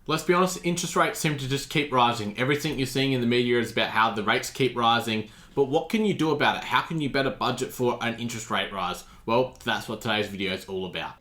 Let's be honest, interest rates seem to just keep rising. Everything you're seeing in the media is about how the rates keep rising, but what can you do about it? How can you better budget for an interest rate rise? Well, that's what today's video is all about.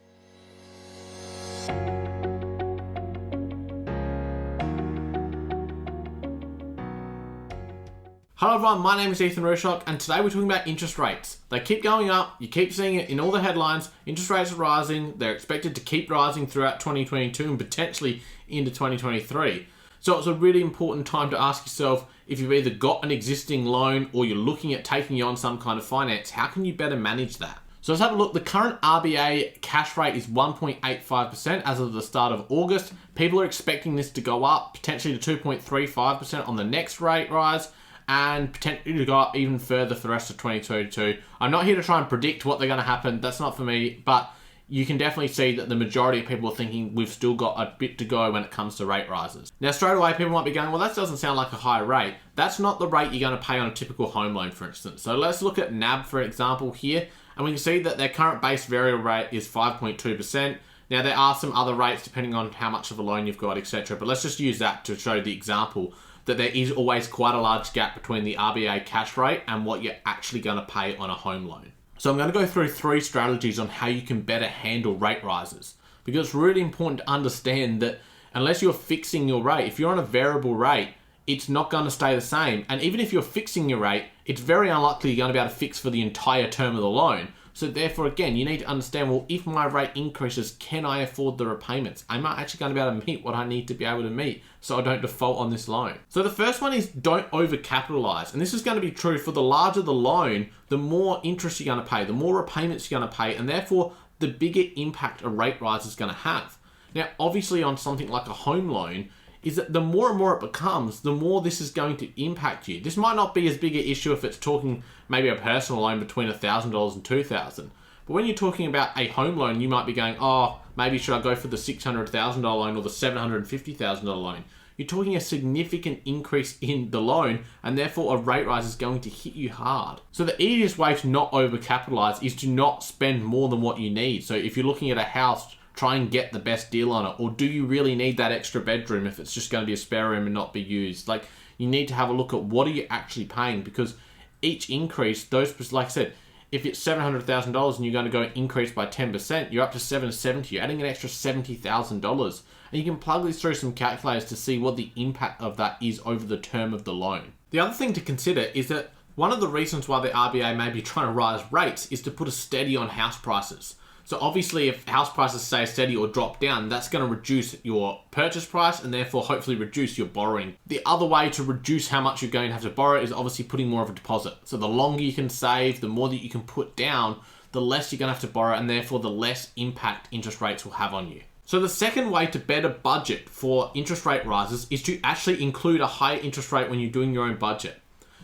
Hello everyone, my name is Rooshock, and today we're talking about interest rates. They keep going up, you keep seeing it in all the headlines. Interest rates are rising, they're expected to keep rising throughout 2022 and potentially into 2023. So it's a really important time to ask yourself, if you've either got an existing loan or you're looking at taking on some kind of finance, how can you better manage that? So let's have a look. The current RBA cash rate is 1.85% as of the start of August. People are expecting this to go up potentially to 2.35% on the next rate rise, and potentially to go up even further for the rest of 2022. I'm not here to try and predict what they're going to happen. That's not for me, but you can definitely see that the majority of people are thinking we've still got a bit to go when it comes to rate rises. Now, straight away, people might be going, well, that doesn't sound like a high rate. That's not the rate you're going to pay on a typical home loan, for instance. So let's look at NAB, for example, here, and we can see that their current base variable rate is 5.2%. Now, there are some other rates depending on how much of a loan you've got, etc. But let's just use that to show the example that there is always quite a large gap between the RBA cash rate and what you're actually going to pay on a home loan. So I'm going to go through 3 strategies on how you can better handle rate rises, because it's really important to understand that unless you're fixing your rate, if you're on a variable rate, it's not going to stay the same. And even if you're fixing your rate, it's very unlikely you're going to be able to fix for the entire term of the loan. So therefore, again, you need to understand, well, if my rate increases, can I afford the repayments? Am I actually going to be able to meet what I need to be able to meet so I don't default on this loan? So the first one is don't overcapitalize. And this is going to be true for the larger the loan, the more interest you're going to pay, the more repayments you're going to pay, and therefore the bigger impact a rate rise is going to have. Now, obviously on something like a home loan, is that the more and more it becomes, the more this is going to impact you. This might not be as big an issue if it's talking maybe a personal loan between $1,000 and $2,000. But when you're talking about a home loan, you might be going, oh, maybe should I go for the $600,000 loan or the $750,000 loan? You're talking a significant increase in the loan, and therefore a rate rise is going to hit you hard. So the easiest way to not overcapitalize is to not spend more than what you need. So if you're looking at a house, try and get the best deal on it. Or do you really need that extra bedroom if it's just going to be a spare room and not be used? Like, you need to have a look at what are you actually paying, because each increase, those, like I said, if it's $700,000 and you're going to go increase by 10%, you're up to $770,000. You're adding an extra $70,000. And you can plug this through some calculators to see what the impact of that is over the term of the loan. The other thing to consider is that one of the reasons why the RBA may be trying to rise rates is to put a steady on house prices. So obviously if house prices stay steady or drop down, that's going to reduce your purchase price and therefore hopefully reduce your borrowing. The other way to reduce how much you're going to have to borrow is obviously putting more of a deposit. So the longer you can save, the more that you can put down, the less you're going to have to borrow, and therefore the less impact interest rates will have on you. So the second way to better budget for interest rate rises is to actually include a higher interest rate when you're doing your own budget.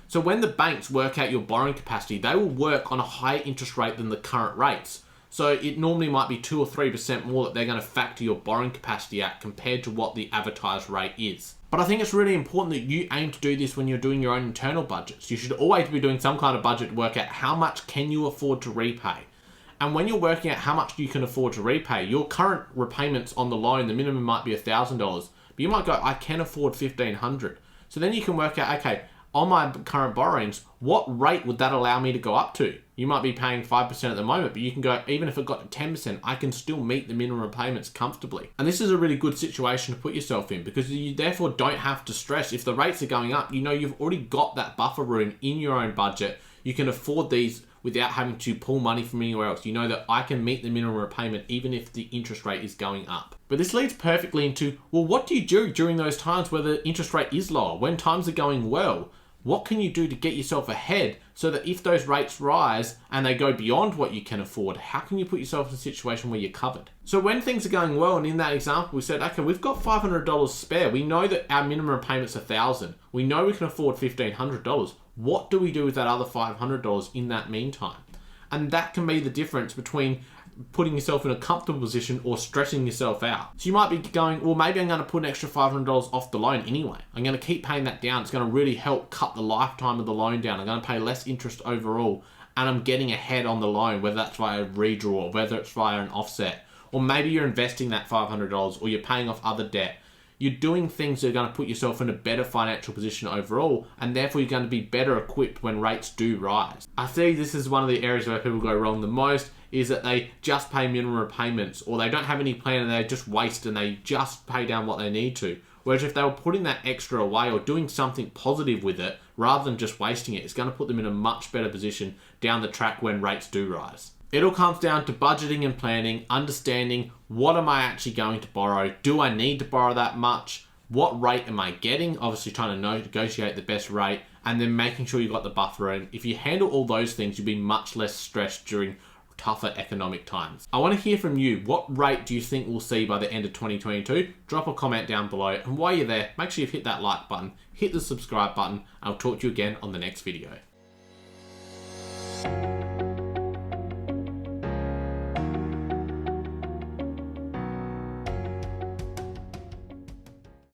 So when the banks work out your borrowing capacity, they will work on a higher interest rate than the current rates. So it normally might be 2 or 3% more that they're going to factor your borrowing capacity at compared to what the advertised rate is. But I think it's really important that you aim to do this when you're doing your own internal budgets. You should always be doing some kind of budget to work out how much can you afford to repay. And when you're working out how much you can afford to repay, your current repayments on the loan, the minimum might be $1,000, but you might go, I can afford $1,500. So then you can work out, okay, on my current borrowings, what rate would that allow me to go up to? You might be paying 5% at the moment, but you can go, even if it got to 10%, I can still meet the minimum repayments comfortably. And this is a really good situation to put yourself in, because you therefore don't have to stress. If the rates are going up, you know you've already got that buffer room in your own budget. You can afford these without having to pull money from anywhere else. You know that I can meet the minimum repayment even if the interest rate is going up. But this leads perfectly into, well, what do you do during those times where the interest rate is lower? When times are going well, what can you do to get yourself ahead so that if those rates rise and they go beyond what you can afford, how can you put yourself in a situation where you're covered? So when things are going well, and in that example, we said, okay, we've got $500 spare. We know that our minimum repayment's $1,000. We know we can afford $1,500. What do we do with that other $500 in that meantime? And that can be the difference between putting yourself in a comfortable position or stressing yourself out. So you might be going, well, maybe I'm going to put an extra $500 off the loan anyway. I'm going to keep paying that down. It's going to really help cut the lifetime of the loan down. I'm going to pay less interest overall, and I'm getting ahead on the loan, whether that's via a redraw, whether it's via an offset, or maybe you're investing that $500 or you're paying off other debt. you're doing things that are going to put yourself in a better financial position overall, and therefore you're going to be better equipped when rates do rise. I see this is one of the areas where people go wrong the most, is that they just pay minimum repayments, or they don't have any plan and they just waste and they just pay down what they need to. Whereas if they were putting that extra away or doing something positive with it, rather than just wasting it, it's going to put them in a much better position down the track when rates do rise. It all comes down to budgeting and planning, understanding what am I actually going to borrow? Do I need to borrow that much? What rate am I getting? Obviously trying to negotiate the best rate, and then making sure you've got the buffer in. If you handle all those things, you'll be much less stressed during tougher economic times. I want to hear from you. What rate do you think we'll see by the end of 2022? Drop a comment down below, and while you're there, make sure you've hit that like button, hit the subscribe button, and I'll talk to you again on the next video.